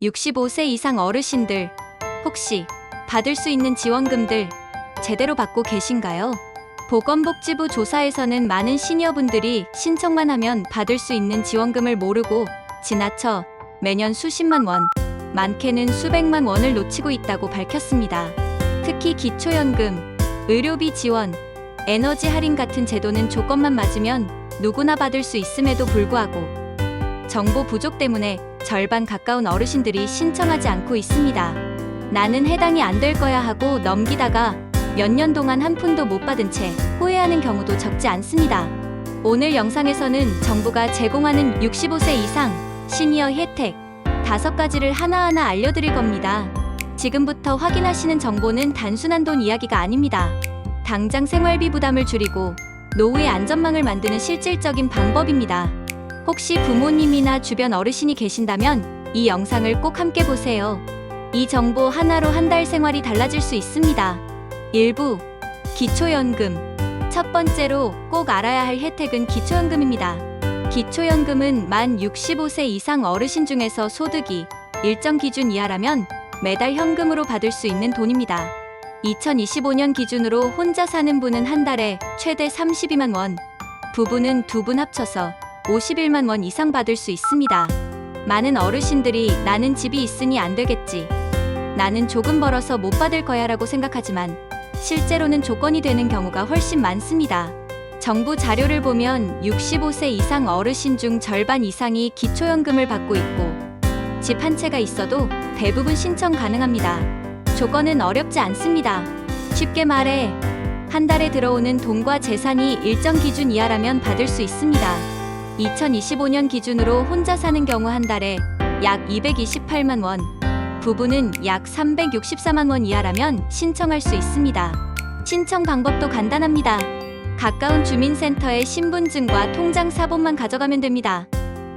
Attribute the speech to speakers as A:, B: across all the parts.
A: 65세 이상 어르신들, 혹시 받을 수 있는 지원금들 제대로 받고 계신가요? 보건복지부 조사에서는 많은 시니어분들이 신청만 하면 받을 수 있는 지원금을 모르고 지나쳐 매년 수십만 원, 많게는 수백만 원을 놓치고 있다고 밝혔습니다. 특히 기초연금, 의료비 지원, 에너지 할인 같은 제도는 조건만 맞으면 누구나 받을 수 있음에도 불구하고 정보 부족 때문에 절반 가까운 어르신들이 신청하지 않고 있습니다. 나는 해당이 안 될 거야 하고 넘기다가 몇 년 동안 한 푼도 못 받은 채 후회하는 경우도 적지 않습니다. 오늘 영상에서는 정부가 제공하는 65세 이상 시니어 혜택 5가지를 하나하나 알려드릴 겁니다. 지금부터 확인하시는 정보는 단순한 돈 이야기가 아닙니다. 당장 생활비 부담을 줄이고 노후의 안전망을 만드는 실질적인 방법입니다. 혹시 부모님이나 주변 어르신이 계신다면 이 영상을 꼭 함께 보세요. 이 정보 하나로 한 달 생활이 달라질 수 있습니다. 일부 기초연금. 첫 번째로 꼭 알아야 할 혜택은 기초연금입니다. 기초연금은 만 65세 이상 어르신 중에서 소득이 일정 기준 이하라면 매달 현금으로 받을 수 있는 돈입니다. 2025년 기준으로 혼자 사는 분은 한 달에 최대 32만 원, 부부는 두 분 합쳐서 51만 원 이상 받을 수 있습니다. 많은 어르신들이 나는 집이 있으니 안 되겠지, 나는 조금 벌어서 못 받을 거야 라고 생각하지만 실제로는 조건이 되는 경우가 훨씬 많습니다. 정부 자료를 보면 65세 이상 어르신 중 절반 이상이 기초연금을 받고 있고 집 한 채가 있어도 대부분 신청 가능합니다. 조건은 어렵지 않습니다. 쉽게 말해 한 달에 들어오는 돈과 재산이 일정 기준 이하라면 받을 수 있습니다. 2025년 기준으로 혼자 사는 경우 한 달에 약 228만 원, 부부는 약 364만 원 이하라면 신청할 수 있습니다. 신청 방법도 간단합니다. 가까운 주민센터에 신분증과 통장 사본만 가져가면 됩니다.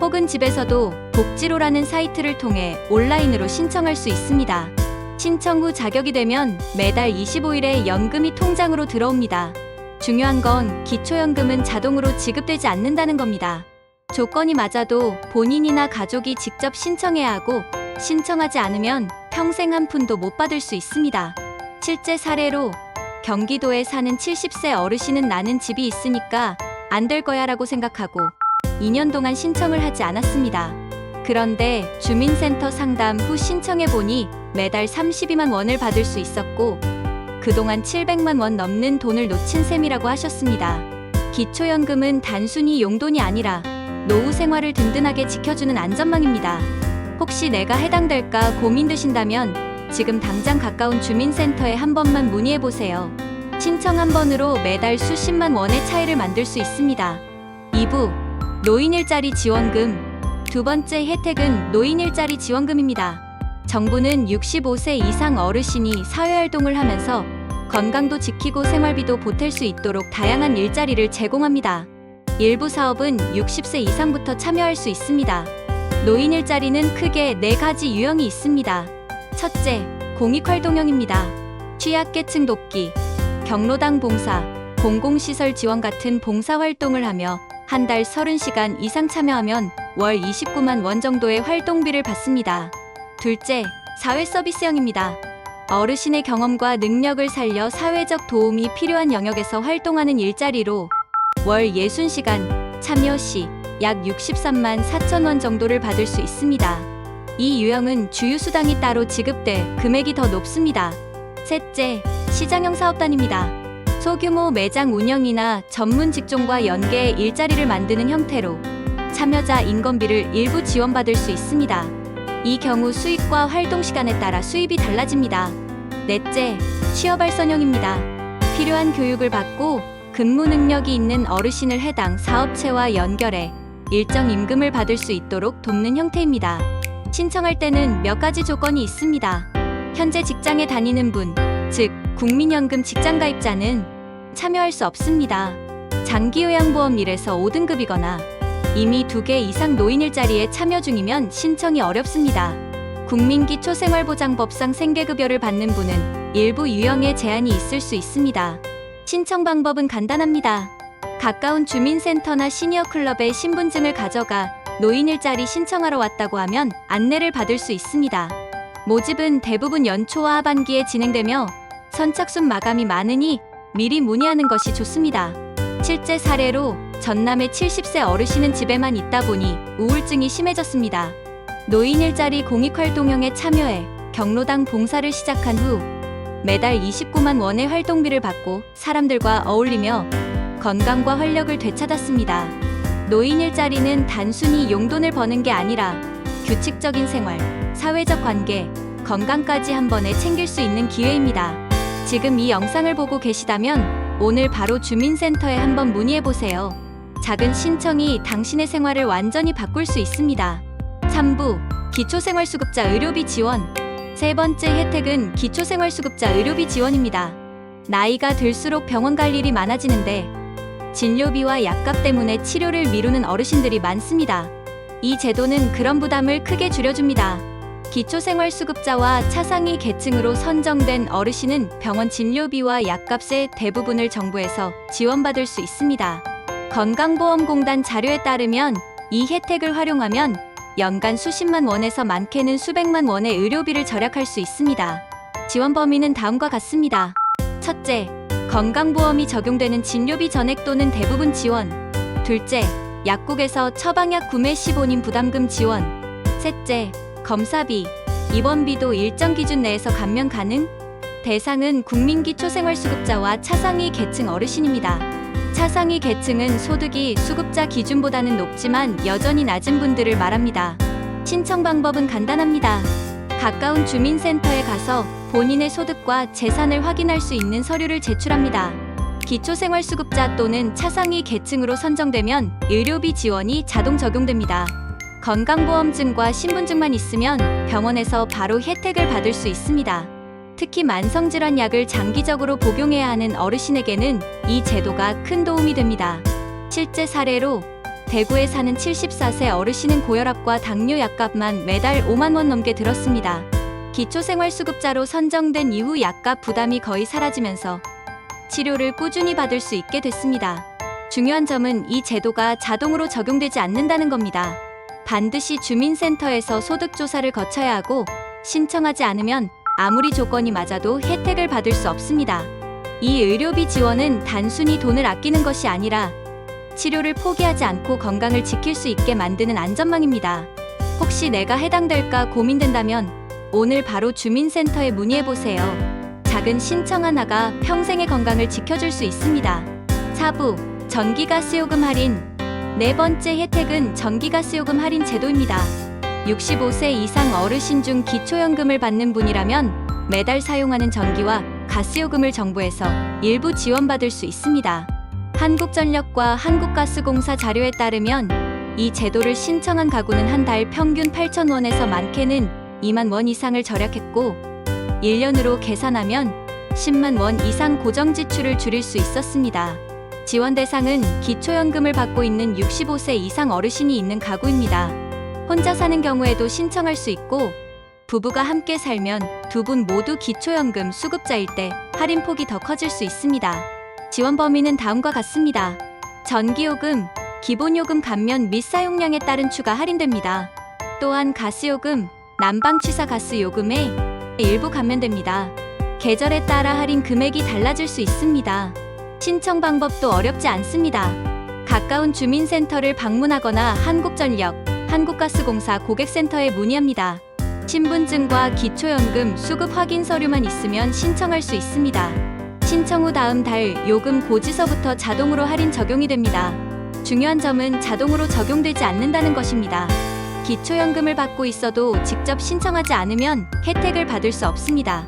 A: 혹은 집에서도 복지로라는 사이트를 통해 온라인으로 신청할 수 있습니다. 신청 후 자격이 되면 매달 25일에 연금이 통장으로 들어옵니다. 중요한 건 기초연금은 자동으로 지급되지 않는다는 겁니다. 조건이 맞아도 본인이나 가족이 직접 신청해야 하고 신청하지 않으면 평생 한 푼도 못 받을 수 있습니다. 실제 사례로 경기도에 사는 70세 어르신은 나는 집이 있으니까 안 될 거야 라고 생각하고 2년 동안 신청을 하지 않았습니다. 그런데 주민센터 상담 후 신청해보니 매달 32만 원을 받을 수 있었고 그동안 700만 원 넘는 돈을 놓친 셈이라고 하셨습니다. 기초연금은 단순히 용돈이 아니라 노후 생활을 든든하게 지켜주는 안전망입니다. 혹시 내가 해당될까 고민되신다면 지금 당장 가까운 주민센터에 한 번만 문의해보세요. 신청 한 번으로 매달 수십만 원의 차이를 만들 수 있습니다. 2부 노인일자리 지원금. 두 번째 혜택은 노인일자리 지원금입니다. 정부는 65세 이상 어르신이 사회활동을 하면서 건강도 지키고 생활비도 보탤 수 있도록 다양한 일자리를 제공합니다. 일부 사업은 60세 이상부터 참여할 수 있습니다. 노인 일자리는 크게 4가지 유형이 있습니다. 첫째, 공익활동형입니다. 취약계층 돕기, 경로당 봉사, 공공시설 지원 같은 봉사활동을 하며 한 달 30시간 이상 참여하면 월 29만 원 정도의 활동비를 받습니다. 둘째, 사회서비스형입니다. 어르신의 경험과 능력을 살려 사회적 도움이 필요한 영역에서 활동하는 일자리로 월 60시간, 참여 시 약 63만 4천 원 정도를 받을 수 있습니다. 이 유형은 주유수당이 따로 지급돼 금액이 더 높습니다. 셋째, 시장형 사업단입니다. 소규모 매장 운영이나 전문 직종과 연계해 일자리를 만드는 형태로 참여자 인건비를 일부 지원받을 수 있습니다. 이 경우 수익과 활동 시간에 따라 수입이 달라집니다. 넷째, 취업발전형입니다. 필요한 교육을 받고 근무 능력이 있는 어르신을 해당 사업체와 연결해 일정 임금을 받을 수 있도록 돕는 형태입니다. 신청할 때는 몇 가지 조건이 있습니다. 현재 직장에 다니는 분, 즉 국민연금 직장가입자는 참여할 수 없습니다. 장기요양보험 1에서 5등급이거나 이미 2개 이상 노인 일자리에 참여 중이면 신청이 어렵습니다. 국민기초생활보장법상 생계급여를 받는 분은 일부 유형에 제한이 있을 수 있습니다. 신청 방법은 간단합니다. 가까운 주민센터나 시니어클럽에 신분증을 가져가 노인 일자리 신청하러 왔다고 하면 안내를 받을 수 있습니다. 모집은 대부분 연초와 하반기에 진행되며 선착순 마감이 많으니 미리 문의하는 것이 좋습니다. 실제 사례로 전남의 70세 어르신은 집에만 있다 보니 우울증이 심해졌습니다. 노인 일자리 공익활동형에 참여해 경로당 봉사를 시작한 후 매달 29만 원의 활동비를 받고 사람들과 어울리며 건강과 활력을 되찾았습니다. 노인 일자리는 단순히 용돈을 버는 게 아니라 규칙적인 생활, 사회적 관계, 건강까지 한 번에 챙길 수 있는 기회입니다. 지금 이 영상을 보고 계시다면 오늘 바로 주민센터에 한번 문의해보세요. 작은 신청이 당신의 생활을 완전히 바꿀 수 있습니다. 3부 기초생활수급자 의료비 지원. 세 번째 혜택은 기초생활수급자 의료비 지원입니다. 나이가 들수록 병원 갈 일이 많아지는데 진료비와 약값 때문에 치료를 미루는 어르신들이 많습니다. 이 제도는 그런 부담을 크게 줄여줍니다. 기초생활수급자와 차상위 계층으로 선정된 어르신은 병원 진료비와 약값의 대부분을 정부에서 지원받을 수 있습니다. 건강보험공단 자료에 따르면 이 혜택을 활용하면 연간 수십만 원에서 많게는 수백만 원의 의료비를 절약할 수 있습니다. 지원 범위는 다음과 같습니다. 첫째, 건강보험이 적용되는 진료비 전액 또는 대부분 지원. 둘째, 약국에서 처방약 구매 시 본인 부담금 지원. 셋째, 검사비, 입원비도 일정 기준 내에서 감면 가능. 대상은 국민기초생활수급자와 차상위 계층 어르신입니다. 차상위 계층은 소득이 수급자 기준보다는 높지만 여전히 낮은 분들을 말합니다. 신청 방법은 간단합니다. 가까운 주민센터에 가서 본인의 소득과 재산을 확인할 수 있는 서류를 제출합니다. 기초생활수급자 또는 차상위 계층으로 선정되면 의료비 지원이 자동 적용됩니다. 건강보험증과 신분증만 있으면 병원에서 바로 혜택을 받을 수 있습니다. 특히 만성질환 약을 장기적으로 복용해야 하는 어르신에게는 이 제도가 큰 도움이 됩니다. 실제 사례로 대구에 사는 74세 어르신은 고혈압과 당뇨 약값만 매달 5만 원 넘게 들었습니다. 기초생활수급자로 선정된 이후 약값 부담이 거의 사라지면서 치료를 꾸준히 받을 수 있게 됐습니다. 중요한 점은 이 제도가 자동으로 적용되지 않는다는 겁니다. 반드시 주민센터에서 소득조사를 거쳐야 하고 신청하지 않으면 아무리 조건이 맞아도 혜택을 받을 수 없습니다. 이 의료비 지원은 단순히 돈을 아끼는 것이 아니라 치료를 포기하지 않고 건강을 지킬 수 있게 만드는 안전망입니다. 혹시 내가 해당될까 고민된다면 오늘 바로 주민센터에 문의해보세요. 작은 신청 하나가 평생의 건강을 지켜줄 수 있습니다. 4부 전기가스요금 할인. 네 번째 혜택은 전기가스요금 할인 제도입니다. 65세 이상 어르신 중 기초연금을 받는 분이라면 매달 사용하는 전기와 가스요금을 정부에서 일부 지원받을 수 있습니다. 한국전력과 한국가스공사 자료에 따르면 이 제도를 신청한 가구는 한 달 평균 8,000원에서 많게는 2만 원 이상을 절약했고 1년으로 계산하면 10만 원 이상 고정 지출을 줄일 수 있었습니다. 지원 대상은 기초연금을 받고 있는 65세 이상 어르신이 있는 가구입니다. 혼자 사는 경우에도 신청할 수 있고 부부가 함께 살면 두 분 모두 기초연금 수급자일 때 할인폭이 더 커질 수 있습니다. 지원 범위는 다음과 같습니다. 전기요금, 기본요금 감면 및 사용량에 따른 추가 할인됩니다. 또한 가스요금, 난방취사 가스요금에 일부 감면됩니다. 계절에 따라 할인 금액이 달라질 수 있습니다. 신청 방법도 어렵지 않습니다. 가까운 주민센터를 방문하거나 한국전력, 한국가스공사 고객센터에 문의합니다. 신분증과 기초연금 수급 확인 서류만 있으면 신청할 수 있습니다. 신청 후 다음 달 요금 고지서부터 자동으로 할인 적용이 됩니다. 중요한 점은 자동으로 적용되지 않는다는 것입니다. 기초연금을 받고 있어도 직접 신청하지 않으면 혜택을 받을 수 없습니다.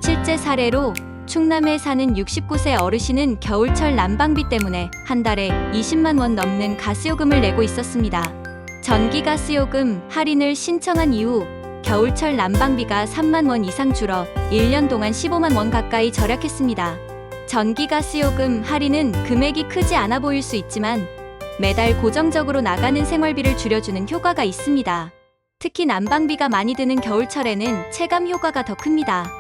A: 실제 사례로 충남에 사는 69세 어르신은 겨울철 난방비 때문에 한 달에 20만 원 넘는 가스요금을 내고 있었습니다. 전기가스요금 할인을 신청한 이후 겨울철 난방비가 3만 원 이상 줄어 1년 동안 15만 원 가까이 절약했습니다. 전기가스요금 할인은 금액이 크지 않아 보일 수 있지만 매달 고정적으로 나가는 생활비를 줄여주는 효과가 있습니다. 특히 난방비가 많이 드는 겨울철에는 체감 효과가 더 큽니다.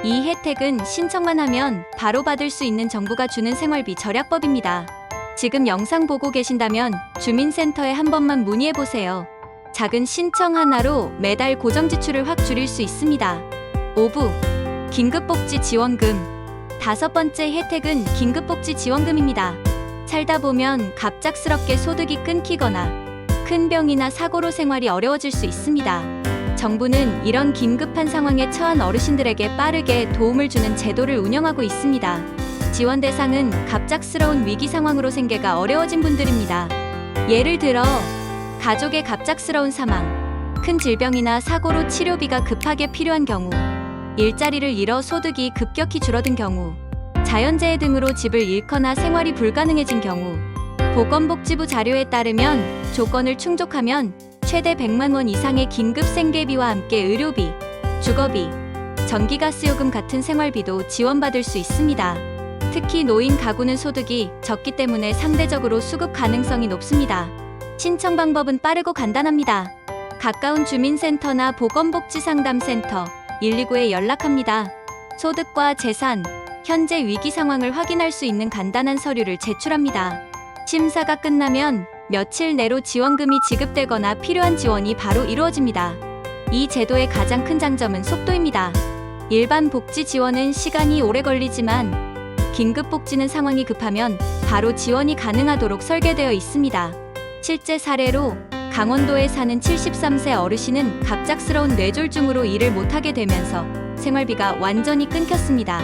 A: 이 혜택은 신청만 하면 바로 받을 수 있는 정부가 주는 생활비 절약법입니다. 지금 영상 보고 계신다면 주민센터에 한 번만 문의해보세요. 작은 신청 하나로 매달 고정 지출을 확 줄일 수 있습니다. 5부 긴급복지 지원금. 5번째 혜택은 긴급복지 지원금입니다. 살다 보면 갑작스럽게 소득이 끊기거나 큰 병이나 사고로 생활이 어려워질 수 있습니다. 정부는 이런 긴급한 상황에 처한 어르신들에게 빠르게 도움을 주는 제도를 운영하고 있습니다. 지원 대상은 갑작스러운 위기 상황으로 생계가 어려워진 분들입니다. 예를 들어 가족의 갑작스러운 사망, 큰 질병이나 사고로 치료비가 급하게 필요한 경우, 일자리를 잃어 소득이 급격히 줄어든 경우, 자연재해 등으로 집을 잃거나 생활이 불가능해진 경우, 보건복지부 자료에 따르면 조건을 충족하면 최대 100만 원 이상의 긴급 생계비와 함께 의료비, 주거비, 전기가스요금 같은 생활비도 지원받을 수 있습니다. 특히 노인 가구는 소득이 적기 때문에 상대적으로 수급 가능성이 높습니다. 신청 방법은 빠르고 간단합니다. 가까운 주민센터나 보건복지상담센터 129에 연락합니다. 소득과 재산, 현재 위기 상황을 확인할 수 있는 간단한 서류를 제출합니다. 심사가 끝나면 며칠 내로 지원금이 지급되거나 필요한 지원이 바로 이루어집니다. 이 제도의 가장 큰 장점은 속도입니다. 일반 복지 지원은 시간이 오래 걸리지만 긴급복지는 상황이 급하면 바로 지원이 가능하도록 설계되어 있습니다. 실제 사례로 강원도에 사는 73세 어르신은 갑작스러운 뇌졸중으로 일을 못하게 되면서 생활비가 완전히 끊겼습니다.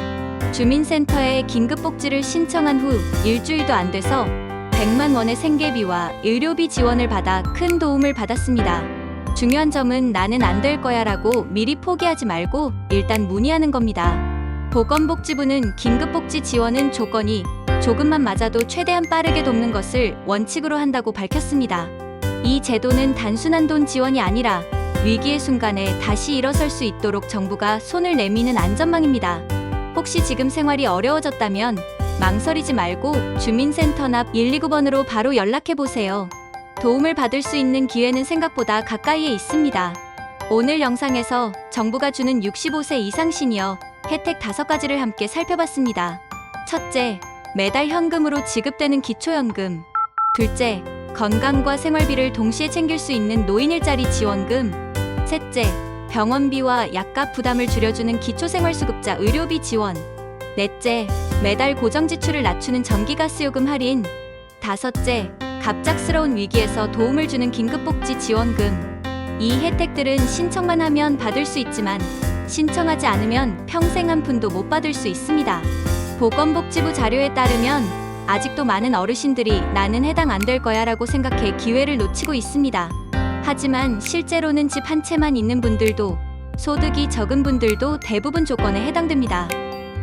A: 주민센터에 긴급복지를 신청한 후 일주일도 안 돼서 100만 원의 생계비와 의료비 지원을 받아 큰 도움을 받았습니다. 중요한 점은 나는 안 될 거야 라고 미리 포기하지 말고 일단 문의하는 겁니다. 보건복지부는 긴급복지 지원은 조건이 조금만 맞아도 최대한 빠르게 돕는 것을 원칙으로 한다고 밝혔습니다. 이 제도는 단순한 돈 지원이 아니라 위기의 순간에 다시 일어설 수 있도록 정부가 손을 내미는 안전망입니다. 혹시 지금 생활이 어려워졌다면 망설이지 말고 주민센터나 129번으로 바로 연락해보세요. 도움을 받을 수 있는 기회는 생각보다 가까이에 있습니다. 오늘 영상에서 정부가 주는 65세 이상 시니어 혜택 5가지를 함께 살펴봤습니다. 첫째, 매달 현금으로 지급되는 기초연금. 둘째, 건강과 생활비를 동시에 챙길 수 있는 노인 일자리 지원금. 셋째, 병원비와 약값 부담을 줄여주는 기초생활수급자 의료비 지원. 넷째, 매달 고정 지출을 낮추는 전기가스요금 할인. 다섯째, 갑작스러운 위기에서 도움을 주는 긴급복지 지원금. 이 혜택들은 신청만 하면 받을 수 있지만 신청하지 않으면 평생 한 푼도 못 받을 수 있습니다. 보건복지부 자료에 따르면 아직도 많은 어르신들이 나는 해당 안 될 거야 라고 생각해 기회를 놓치고 있습니다. 하지만 실제로는 집 한 채만 있는 분들도 소득이 적은 분들도 대부분 조건에 해당됩니다.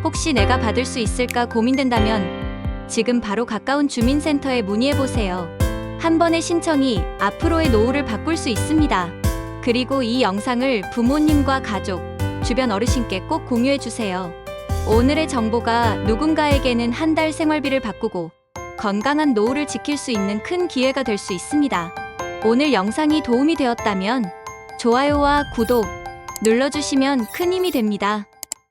A: 혹시 내가 받을 수 있을까 고민된다면 지금 바로 가까운 주민센터에 문의해보세요. 한 번의 신청이 앞으로의 노후를 바꿀 수 있습니다. 그리고 이 영상을 부모님과 가족, 주변 어르신께 꼭 공유해주세요. 오늘의 정보가 누군가에게는 한 달 생활비를 바꾸고 건강한 노후를 지킬 수 있는 큰 기회가 될 수 있습니다. 오늘 영상이 도움이 되었다면 좋아요와 구독 눌러주시면 큰 힘이 됩니다.